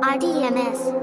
RDMS.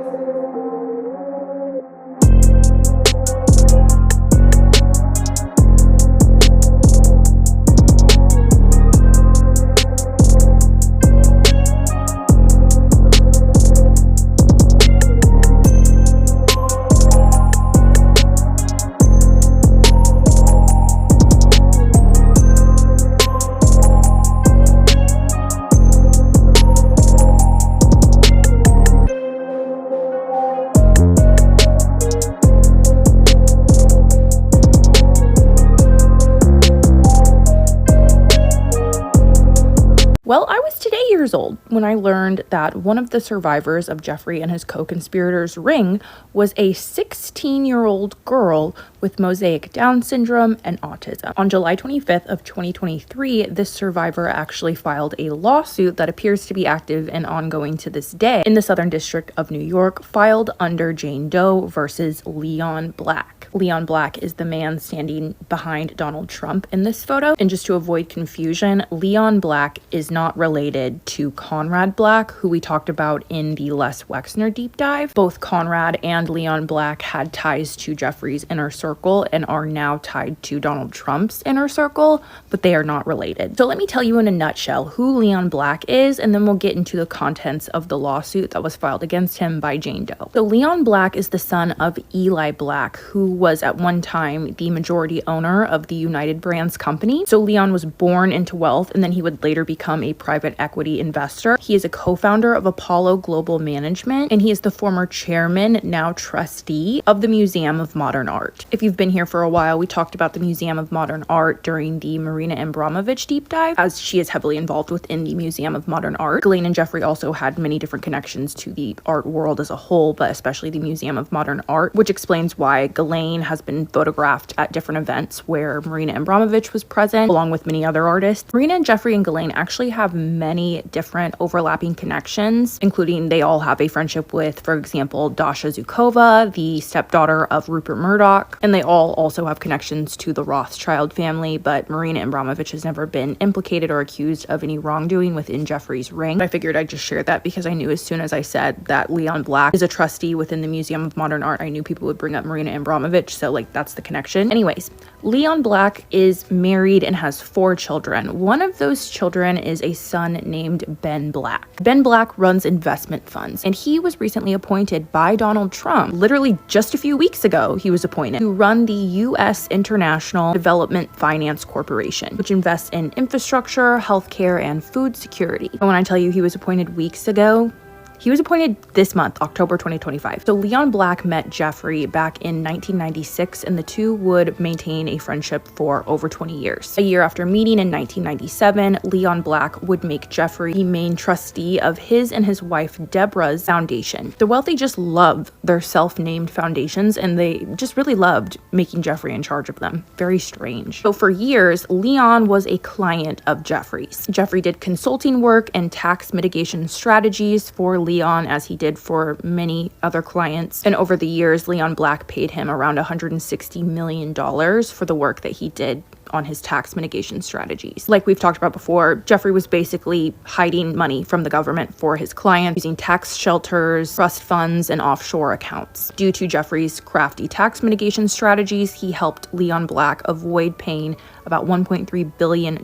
Well, I was today years old when I learned that one of the survivors of Jeffrey and his co-conspirators' ring was a 16-year-old girl with mosaic Down syndrome and autism. On July 25th of 2023, this survivor actually filed a lawsuit that appears to be active and ongoing to this day in the Southern District of New York, filed under Jane Doe versus Leon Black. Leon Black is the man standing behind Donald Trump in this photo. And just to avoid confusion, Leon Black is not related to Conrad Black, who we talked about in the Les Wexner deep dive. Both Conrad and Leon Black had ties to Jeffrey's inner circle and are now tied to Donald Trump's inner circle, but they are not related. So let me tell you in a nutshell who Leon Black is, and then we'll get into the contents of the lawsuit that was filed against him by Jane Doe. So Leon Black is the son of Eli Black, who was at one time the majority owner of the United Brands company. So Leon was born into wealth, and then he would later become a private equity investor. He is a co-founder of Apollo Global Management, and he is the former chairman, now trustee, of the Museum of Modern Art. If you've been here for a while, we talked about the Museum of Modern Art during the Marina Abramovich deep dive, as she is heavily involved within the Museum of Modern Art. Ghislaine and Jeffrey also had many different connections to the art world as a whole, but especially the Museum of Modern Art, which explains why Ghislaine has been photographed at different events where Marina Abramovich was present, along with many other artists. Marina and Jeffrey and Ghislaine actually have many different overlapping connections, including they all have a friendship with, for example, Dasha Zukova, the stepdaughter of Rupert Murdoch, and they all also have connections to the Rothschild family, but Marina Abramovich has never been implicated or accused of any wrongdoing within Jeffrey's ring. I figured I'd just share that because I knew as soon as I said that Leon Black is a trustee within the Museum of Modern Art, I knew people would bring up Marina Abramovich, so that's the connection. Anyways, Leon Black is married and has 4 children. One of those children is a son named Ben Black. Ben Black runs investment funds, and he was recently appointed by Donald Trump. Literally just a few weeks ago, he was appointed to run the U.S. International Development Finance Corporation, which invests in infrastructure, healthcare, and food security. And when I tell you he was appointed weeks ago, he was appointed this month, October 2025. So Leon Black met Jeffrey back in 1996, and the two would maintain a friendship for over 20 years. A year after meeting in 1997, Leon Black would make Jeffrey the main trustee of his and his wife Deborah's foundation. The wealthy just love their self-named foundations, and they just really loved making Jeffrey in charge of them. Very strange. So for years, Leon was a client of Jeffrey's. Jeffrey did consulting work and tax mitigation strategies for Leon, as he did for many other clients. And over the years, Leon Black paid him around $160 million for the work that he did on his tax mitigation strategies. Like we've talked about before, Jeffrey was basically hiding money from the government for his client using tax shelters, trust funds, and offshore accounts. Due to Jeffrey's crafty tax mitigation strategies, he helped Leon Black avoid paying about $1.3 billion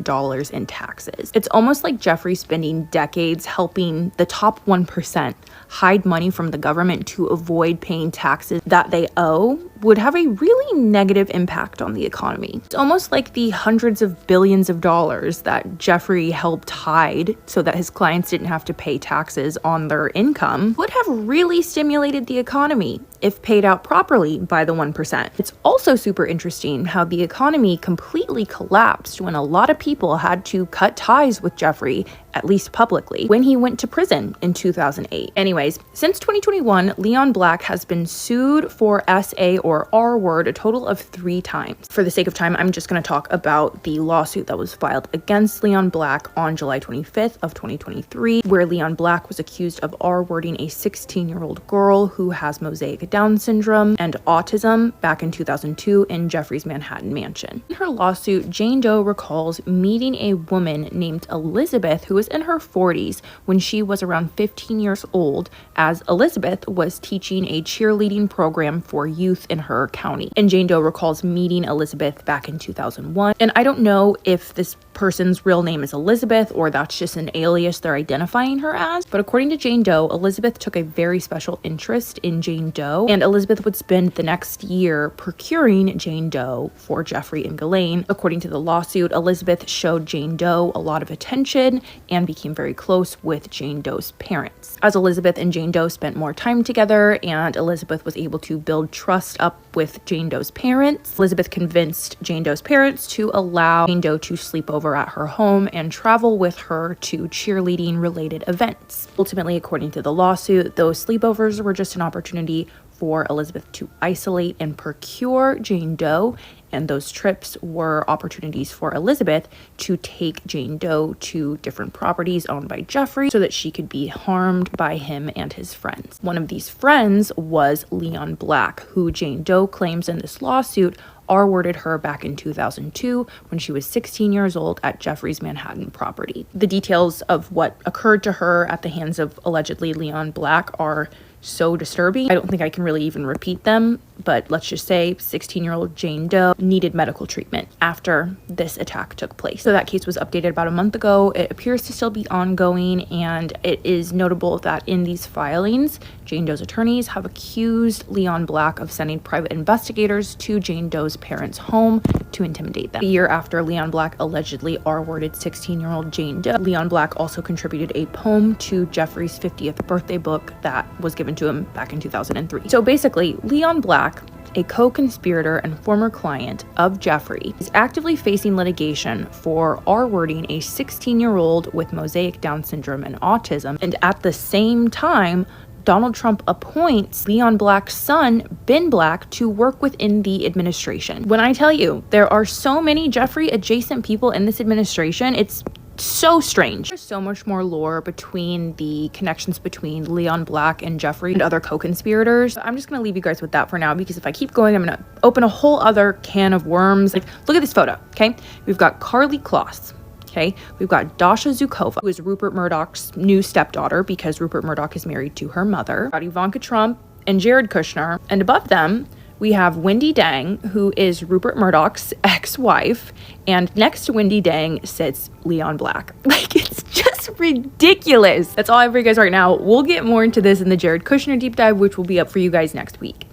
in taxes. It's almost like Jeffrey spending decades helping the top 1% hide money from the government to avoid paying taxes that they owe would have a really negative impact on the economy. It's almost like the hundreds of billions of dollars that Jeffrey helped hide so that his clients didn't have to pay taxes on their income would have really stimulated the economy if paid out properly by the 1%. It's also super interesting how the economy completely collapsed when a lot of people had to cut ties with Jeffrey, at least publicly, when he went to prison in 2008. Anyways, since 2021, Leon Black has been sued for SA or R word a total of 3 times. For the sake of time, I'm just going to talk about the lawsuit that was filed against Leon Black on July 25th of 2023, where Leon Black was accused of R wording a 16-year-old girl who has mosaic mosaic Down syndrome and autism back in 2002 in Jeffrey's Manhattan mansion. In her lawsuit, Jane Doe recalls meeting a woman named Elizabeth who was in her 40s when she was around 15 years old, as Elizabeth was teaching a cheerleading program for youth in her county. And Jane Doe recalls meeting Elizabeth back in 2001. And I don't know if this person's real name is Elizabeth or that's just an alias they're identifying her as, but according to Jane Doe, Elizabeth took a very special interest in Jane Doe, and Elizabeth would spend the next year procuring Jane Doe for Jeffrey and Ghislaine. According to the lawsuit, Elizabeth showed Jane Doe a lot of attention and became very close with Jane Doe's parents. As Elizabeth and Jane Doe spent more time together and Elizabeth was able to build trust up with Jane Doe's parents, Elizabeth convinced Jane Doe's parents to allow Jane Doe to sleep over at her home and travel with her to cheerleading related events. Ultimately, according to the lawsuit, those sleepovers were just an opportunity for Elizabeth to isolate and procure Jane Doe, and those trips were opportunities for Elizabeth to take Jane Doe to different properties owned by Jeffrey so that she could be harmed by him and his friends. One of these friends was Leon Black, who Jane Doe claims in this lawsuit R-worded her back in 2002 when she was 16 years old at Jeffrey's Manhattan property. The details of what occurred to her at the hands of allegedly Leon Black are so disturbing. I don't think I can really even repeat them, but let's just say 16-year-old Jane Doe needed medical treatment after this attack took place. So that case was updated about a month ago. It appears to still be ongoing, and it is notable that in these filings, Jane Doe's attorneys have accused Leon Black of sending private investigators to Jane Doe's parents' home to intimidate them. A year after Leon Black allegedly R-worded 16-year-old Jane Doe, Leon Black also contributed a poem to Jeffrey's 50th birthday book that was given to him back in 2003. So basically, Leon Black, a co-conspirator and former client of Jeffrey, is actively facing litigation for R-wording a 16-year-old with mosaic Down syndrome and autism, and at the same time, Donald Trump appoints Leon Black's son, Ben Black, to work within the administration. When I tell you, there are so many Jeffrey-adjacent people in this administration, it's so strange. There's so much more lore between the connections between Leon Black and Jeffrey and other co-conspirators. I'm just gonna leave you guys with that for now, because if I keep going, I'm gonna open a whole other can of worms. Like, look at this photo, okay? We've got Carly Kloss. Okay, we've got Dasha Zukova, who is Rupert Murdoch's new stepdaughter because Rupert Murdoch is married to her mother. We've got Ivanka Trump and Jared Kushner. And above them, we have Wendy Dang, who is Rupert Murdoch's ex-wife. And next to Wendy Dang sits Leon Black. Like, it's just ridiculous. That's all I have for you guys right now. We'll get more into this in the Jared Kushner deep dive, which will be up for you guys next week.